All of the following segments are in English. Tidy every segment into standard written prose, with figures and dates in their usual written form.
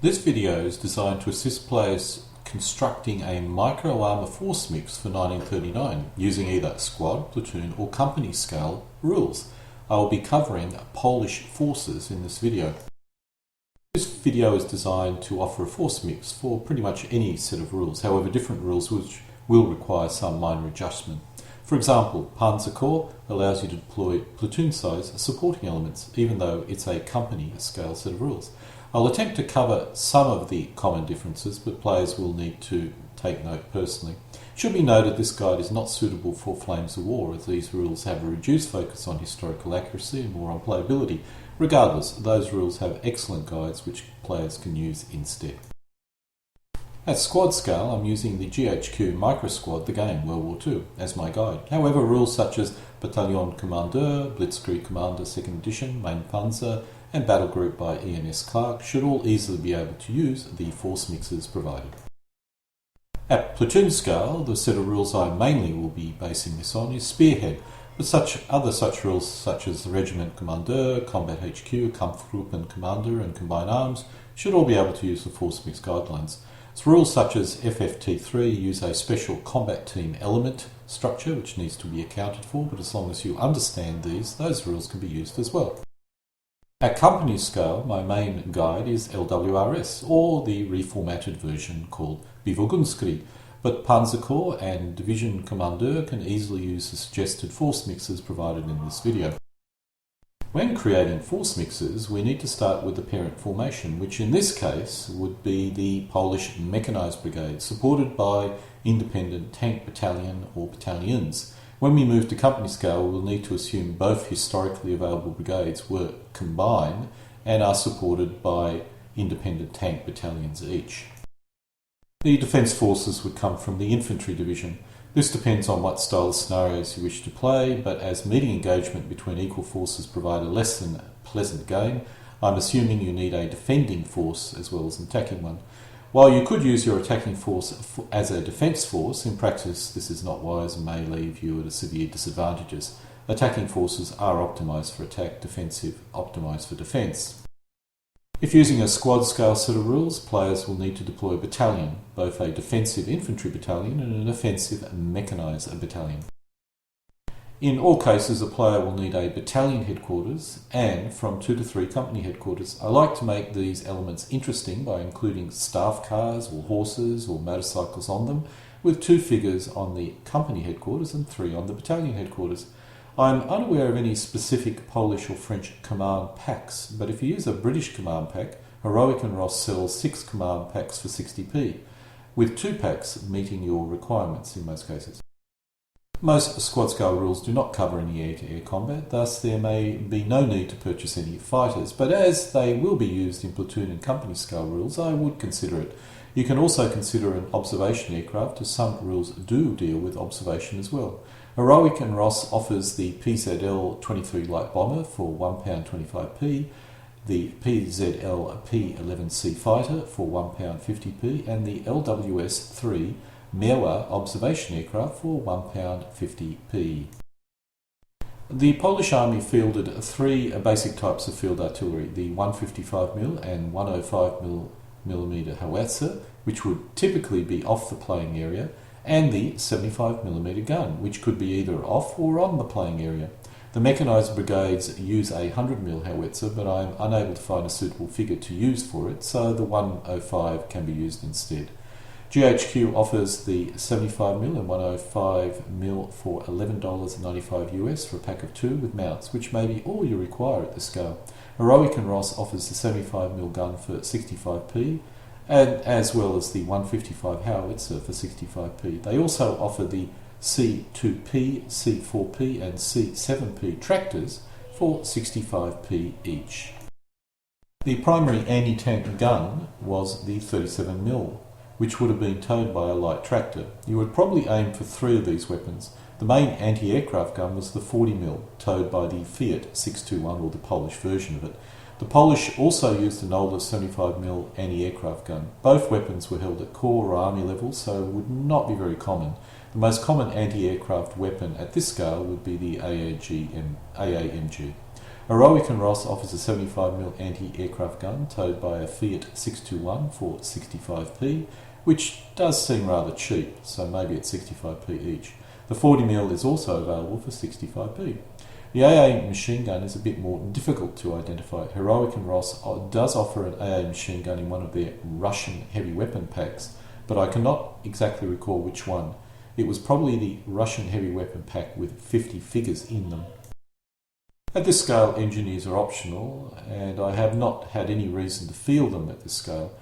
This video is designed to assist players constructing a micro-armour force mix for 1939 using either squad, platoon or company scale rules. I will be covering Polish forces in this video. This video is designed to offer a force mix for pretty much any set of rules, however different rules which will require some minor adjustment. For example, Panzer Corps allows you to deploy platoon-size supporting elements, even though it's a company scale set of rules. I'll attempt to cover some of the common differences, but players will need to take note personally. It should be noted this guide is not suitable for Flames of War, as these rules have a reduced focus on historical accuracy and more on playability. Regardless, those rules have excellent guides which players can use instead. At squad scale, I'm using the GHQ Micro Squad, the game World War II, as my guide. However, rules such as Battalion Commander, Blitzkrieg Commander 2nd Edition, Main Panzer, and Battle Group by E.N.S. Clark should all easily be able to use the force mixes provided. At platoon scale, the set of rules I mainly will be basing this on is Spearhead, but other such rules such as the Regiment Commander, Combat HQ, Kampfgruppen Commander and Combined Arms should all be able to use the force mix guidelines. So rules such as FFT3 use a special combat team element structure which needs to be accounted for, but as long as you understand those rules can be used as well. At company scale, my main guide is LWRS, or the reformatted version called Biwogunskrieg, but Panzer Corps and Division Commander can easily use the suggested force mixes provided in this video. When creating force mixes, we need to start with the parent formation, which in this case would be the Polish Mechanized Brigade, supported by independent tank battalion or battalions. When we move to company scale, we'll need to assume both historically available brigades were combined and are supported by independent tank battalions each. The defence forces would come from the Infantry division. This depends on what style of scenarios you wish to play, but as meeting engagement between equal forces provide a less than pleasant game, I'm assuming you need a defending force as well as an attacking one. While you could use your attacking force as a defence force, in practice this is not wise and may leave you at severe disadvantages. Attacking forces are optimised for attack, defensive optimised for defence. If using a squad scale set of rules, players will need to deploy a battalion, both a defensive infantry battalion and an offensive mechanised battalion. In all cases, a player will need a battalion headquarters and from 2 to 3 company headquarters. I like to make these elements interesting by including staff cars or horses or motorcycles on them, with 2 figures on the company headquarters and 3 on the battalion headquarters. I'm unaware of any specific Polish or French command packs, but if you use a British command pack, Heroic and Ross sells 6 command packs for 60p, with 2 packs meeting your requirements in most cases. Most squad scale rules do not cover any air-to-air combat, thus there may be no need to purchase any fighters, but as they will be used in platoon and company scale rules, I would consider it. You can also consider an observation aircraft, as some rules do deal with observation as well. Heroic and Ross offers the PZL-23 light bomber for £1.25p, the PZL P11C fighter for £1.50p, and the LWS-3 Mewa observation aircraft for £1.50p. The Polish Army fielded 3 basic types of field artillery, the 155mm and 105mm howitzer, which would typically be off the playing area, and the 75mm gun, which could be either off or on the playing area. The mechanised brigades use a 100mm howitzer, but I am unable to find a suitable figure to use for it, so the 105 can be used instead. GHQ offers the 75mm and 105mm for $11.95 US for a pack of 2 with mounts, which may be all you require at this scale. Heroic and Ross offers the 75mm gun for 65p, and as well as the 155 howitzer for 65p. They also offer the C2P, C4P and C7P tractors for 65p each. The primary anti-tank gun was the 37mm, which would have been towed by a light tractor. You would probably aim for 3 of these weapons. The main anti-aircraft gun was the 40mm, towed by the Fiat 621, or the Polish version of it. The Polish also used an older 75mm anti-aircraft gun. Both weapons were held at Corps or Army level, so would not be very common. The most common anti-aircraft weapon at this scale would be the AAMG. Heroic and Ross offers a 75mm anti-aircraft gun towed by a Fiat 621 for 65p, which does seem rather cheap, so maybe it's 65p each. The 40mm is also available for 65p. The AA machine gun is a bit more difficult to identify. Heroic and Ross does offer an AA machine gun in one of their Russian heavy weapon packs, but I cannot exactly recall which one. It was probably the Russian heavy weapon pack with 50 figures in them. At this scale, engineers are optional, and I have not had any reason to field them at this scale.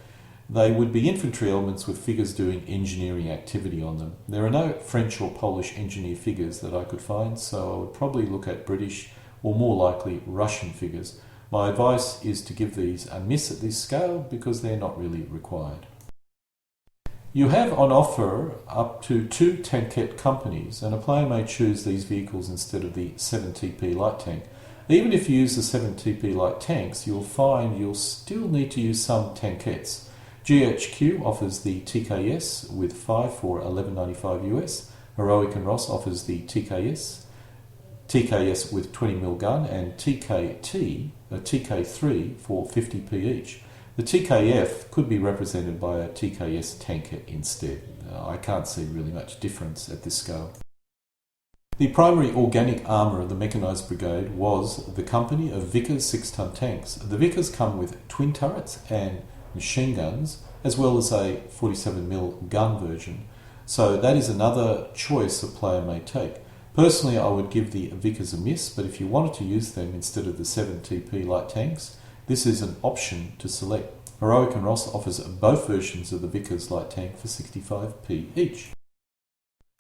They would be infantry elements with figures doing engineering activity on them. There are no French or Polish engineer figures that I could find, so I would probably look at British or more likely Russian figures. My advice is to give these a miss at this scale because they're not really required. You have on offer up to 2 tankette companies, and a player may choose these vehicles instead of the 7TP light tank. Even if you use the 7TP light tanks, you'll find you'll still need to use some tankettes. GHQ offers the TKS with 5 for $11.95 US. Heroic and Ross offers the TKS with 20mm gun, and TK3 for 50p each. The TKF could be represented by a TKS tankette instead. I can't see really much difference at this scale. The primary organic armour of the mechanised brigade was the company of Vickers 6-ton tanks. The Vickers come with twin turrets and machine guns, as well as a 47mm gun version. So that is another choice a player may take. Personally, I would give the Vickers a miss, but if you wanted to use them instead of the 7TP light tanks, this is an option to select. Heroic and Ross offers both versions of the Vickers light tank for 65p each.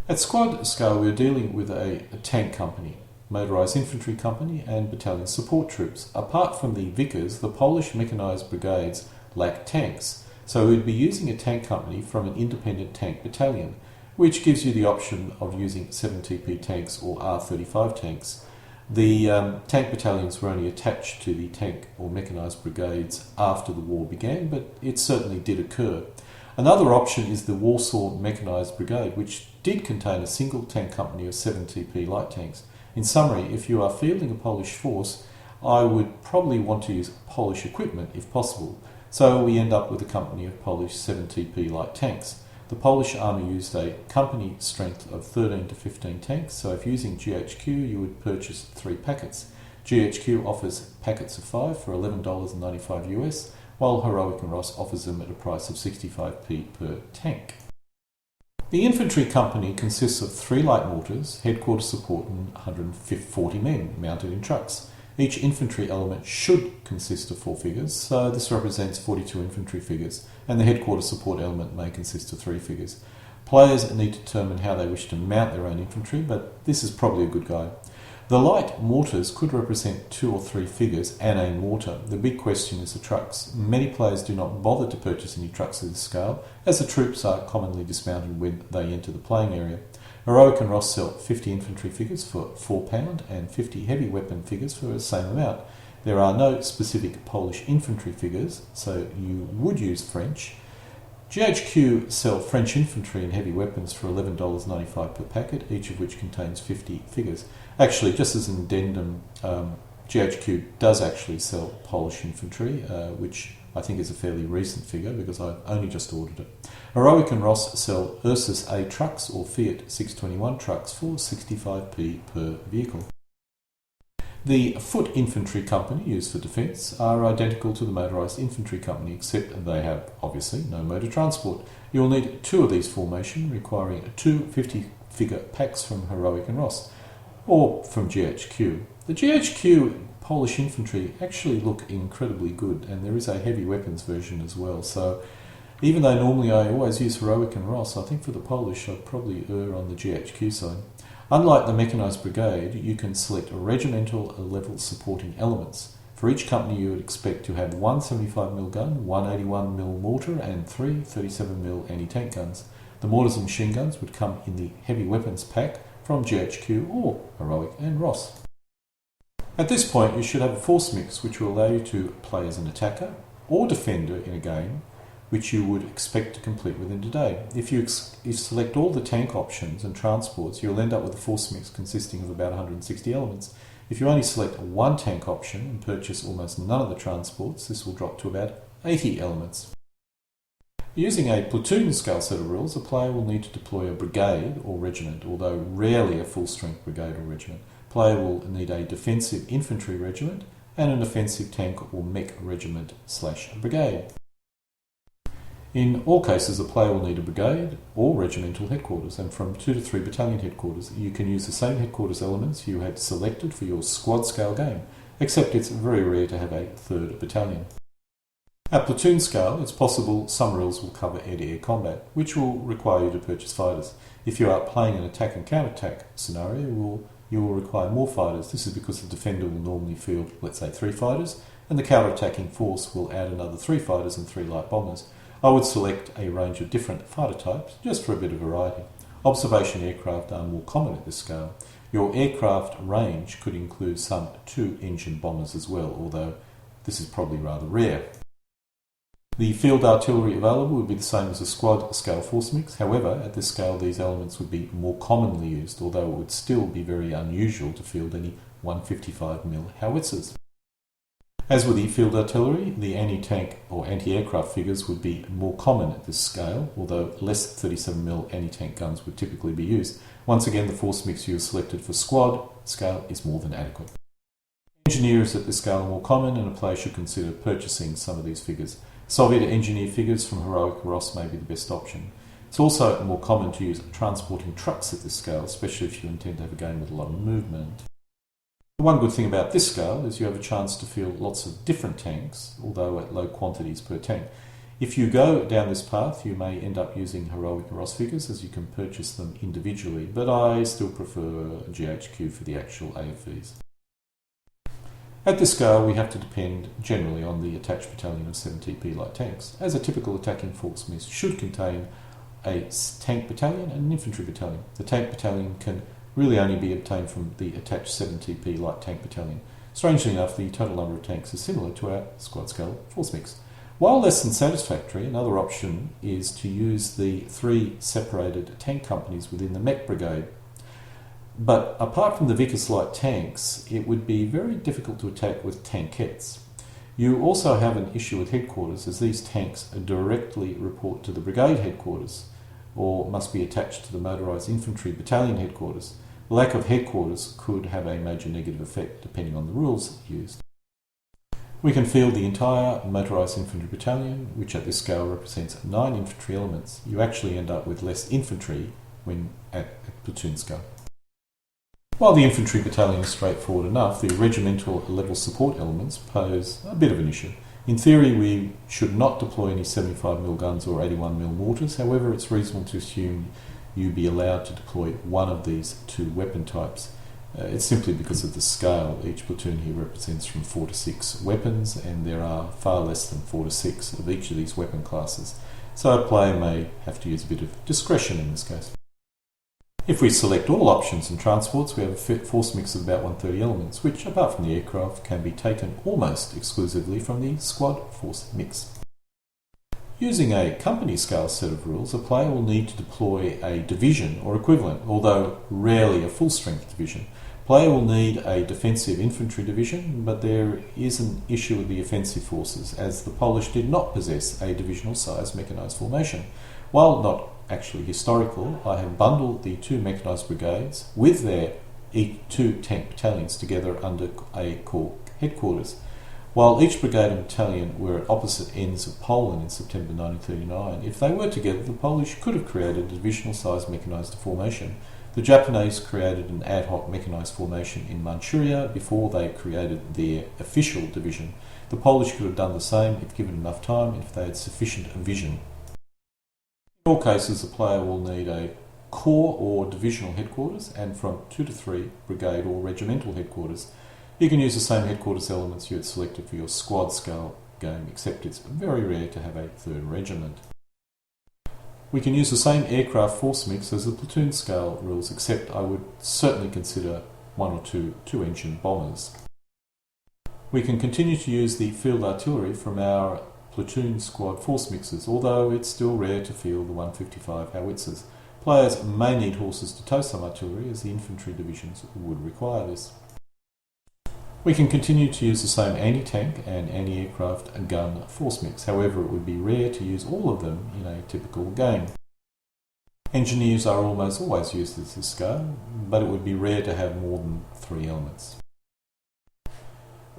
At squad scale, we are dealing with a tank company, motorised infantry company and battalion support troops. Apart from the Vickers, the Polish mechanised brigades lack tanks, so we'd be using a tank company from an independent tank battalion, which gives you the option of using 7TP tanks or R35 tanks. The tank battalions were only attached to the tank or mechanised brigades after the war began, but it certainly did occur. Another option is the Warsaw Mechanised Brigade, which did contain a single tank company of 7TP light tanks. In summary, if you are fielding a Polish force, I would probably want to use Polish equipment if possible. So we end up with a company of Polish 7TP light tanks. The Polish Army used a company strength of 13 to 15 tanks, so if using GHQ you would purchase 3 packets. GHQ offers packets of 5 for $11.95 US, while Heroic and Ross offers them at a price of 65p per tank. The infantry company consists of 3 light mortars, headquarters support and 140 men mounted in trucks. Each infantry element should consist of 4 figures, so this represents 42 infantry figures, and the headquarters support element may consist of 3 figures. Players need to determine how they wish to mount their own infantry, but this is probably a good guide. The light mortars could represent 2 or 3 figures and a mortar. The big question is the trucks. Many players do not bother to purchase any trucks at this scale, as the troops are commonly dismounted when they enter the playing area. Heroic and Ross sell 50 infantry figures for £4 and 50 heavy weapon figures for the same amount. There are no specific Polish infantry figures, so you would use French. GHQ sell French infantry and heavy weapons for $11.95 per packet, each of which contains 50 figures. Actually, just as an addendum, GHQ does actually sell Polish infantry, which I think is a fairly recent figure because I've only just ordered it. Heroic and Ross sell Ursus A trucks or Fiat 621 trucks for 65p per vehicle. The foot infantry company used for defence are identical to the motorised infantry company, except they have obviously no motor transport. You will need 2 of these formation, requiring 2 50-figure packs from Heroic and Ross, or from GHQ. The GHQ Polish infantry actually look incredibly good, and there is a heavy weapons version as well, so even though normally I always use Heroic and Ross, I think for the Polish I'd probably err on the GHQ side. Unlike the mechanised brigade, you can select regimental level supporting elements. For each company you would expect to have 1 75mm gun, 1 81mm mortar and 3 37mm anti-tank guns. The mortars and machine guns would come in the heavy weapons pack from GHQ or Heroic and Ross. At this point you should have a force mix which will allow you to play as an attacker or defender in a game, which you would expect to complete within a day. If you select all the tank options and transports, you'll end up with a force mix consisting of about 160 elements. If you only select one tank option and purchase almost none of the transports, this will drop to about 80 elements. Using a platoon scale set of rules, a player will need to deploy a brigade or regiment, although rarely a full-strength brigade or regiment. A player will need a defensive infantry regiment and an offensive tank or mech regiment/brigade. In all cases, a player will need a brigade or regimental headquarters, and from 2 to 3 battalion headquarters. You can use the same headquarters elements you had selected for your squad scale game, except it's very rare to have a third battalion. At platoon scale, it's possible some rules will cover air-to-air combat, which will require you to purchase fighters. If you are playing an attack and counter-attack scenario, you will require more fighters. This is because the defender will normally field, let's say, 3 fighters, and the counter-attacking force will add another 3 fighters and 3 light bombers. I would select a range of different fighter types, just for a bit of variety. Observation aircraft are more common at this scale. Your aircraft range could include some 2-engine bombers as well, although this is probably rather rare. The field artillery available would be the same as a squad scale force mix. However, at this scale these elements would be more commonly used, although it would still be very unusual to field any 155mm howitzers. As with the field artillery, the anti-tank or anti-aircraft figures would be more common at this scale, although less 37mm anti-tank guns would typically be used. Once again, the force mix you have selected for squad scale is more than adequate. Engineers at this scale are more common, and a player should consider purchasing some of these figures. Soviet engineer figures from Heroic Ross may be the best option. It's also more common to use transporting trucks at this scale, especially if you intend to have a game with a lot of movement. The one good thing about this scale is you have a chance to field lots of different tanks, although at low quantities per tank. If you go down this path, you may end up using Heroic Ross figures, as you can purchase them individually, but I still prefer GHQ for the actual AFVs. At this scale, we have to depend generally on the attached battalion of 7TP light tanks, as a typical attacking force mix should contain a tank battalion and an infantry battalion. The tank battalion can really only be obtained from the attached 7TP light tank battalion. Strangely enough, the total number of tanks is similar to our squad scale force mix. While less than satisfactory, another option is to use the 3 separated tank companies within the mech brigade. But apart from the Vickers light tanks, it would be very difficult to attack with tankettes. You also have an issue with headquarters, as these tanks directly report to the brigade headquarters, or must be attached to the motorised infantry battalion headquarters. The lack of headquarters could have a major negative effect depending on the rules used. We can field the entire motorised infantry battalion, which at this scale represents 9 infantry elements. You actually end up with less infantry when at platoon scale. While the infantry battalion is straightforward enough, the regimental level support elements pose a bit of an issue. In theory, we should not deploy any 75mm guns or 81mm mortars. However, it's reasonable to assume you be allowed to deploy one of these 2 weapon types. It's simply because of the scale. Each platoon here represents from 4 to 6 weapons, and there are far less than 4 to 6 of each of these weapon classes. So a player may have to use a bit of discretion in this case. If we select all options and transports, we have a force mix of about 130 elements, which, apart from the aircraft, can be taken almost exclusively from the squad force mix. Using a company scale set of rules, a player will need to deploy a division or equivalent, although rarely a full-strength division. A player will need a defensive infantry division, but there is an issue with the offensive forces, as the Polish did not possess a divisional size mechanised formation. While not actually historical, I have bundled the 2 mechanised brigades with their 2 tank battalions together under a corps headquarters. While each brigade and battalion were at opposite ends of Poland in September 1939, if they were together, the Polish could have created a divisional size mechanised formation. The Japanese created an ad hoc mechanised formation in Manchuria before they created their official division. The Polish could have done the same if given enough time and if they had sufficient vision. In all cases, the player will need a corps or divisional headquarters, and from 2 to 3 brigade or regimental headquarters. You can use the same headquarters elements you had selected for your squad scale game, except it's very rare to have a 3rd regiment. We can use the same aircraft force mix as the platoon scale rules, except I would certainly consider 1 or 2 2-engine bombers. We can continue to use the field artillery from our platoon squad force mixes, although it's still rare to field the 155 howitzers. Players may need horses to tow some artillery, as the infantry divisions would require this. We can continue to use the same anti-tank and anti-aircraft gun force mix. However, it would be rare to use all of them in a typical game. Engineers are almost always used at this scale, but it would be rare to have more than 3 elements.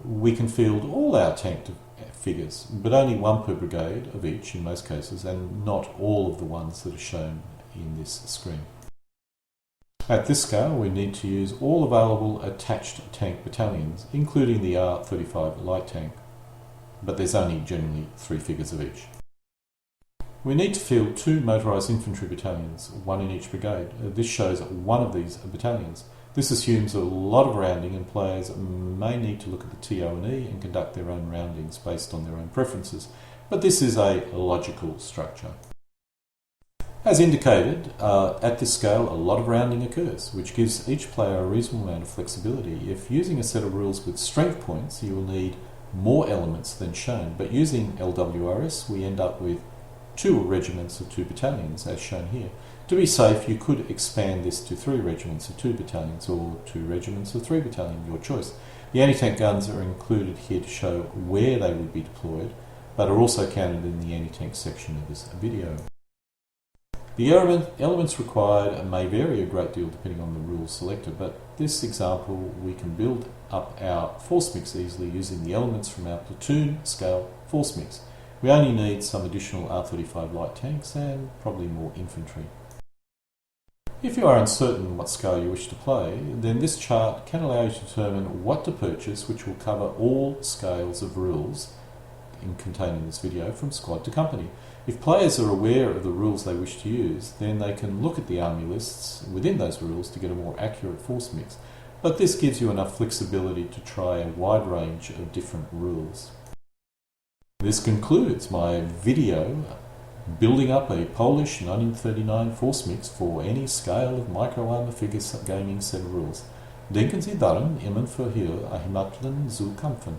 We can field all our tank figures, but only one per brigade of each in most cases, and not all of the ones that are shown in this screen. At this scale, we need to use all available attached tank battalions, including the R35 light tank, but there's only generally 3 figures of each. We need to field 2 motorised infantry battalions, 1 in each brigade. This shows one of these battalions. This assumes a lot of rounding, and players may need to look at the TO&E and conduct their own roundings based on their own preferences, but this is a logical structure. As indicated, at this scale a lot of rounding occurs, which gives each player a reasonable amount of flexibility. If using a set of rules with strength points, you will need more elements than shown, but using LWRS we end up with 2 regiments of 2 battalions, as shown here. To be safe, you could expand this to 3 regiments of 2 battalions or 2 regiments of 3 battalions, your choice. The anti-tank guns are included here to show where they would be deployed, but are also counted in the anti-tank section of this video. The elements required may vary a great deal depending on the rules selected, but this example we can build up our force mix easily using the elements from our platoon scale force mix. We only need some additional R35 light tanks and probably more infantry. If you are uncertain what scale you wish to play, then this chart can allow you to determine what to purchase, which will cover all scales of rules contained in this video from squad to company. If players are aware of the rules they wish to use, then they can look at the army lists within those rules to get a more accurate force mix, but this gives you enough flexibility to try a wide range of different rules. This concludes my video building up a Polish 1939 force mix for any scale of micro-armour figure gaming set of rules. Denken Sie daran, immer für hier Heimatland zu kämpfen.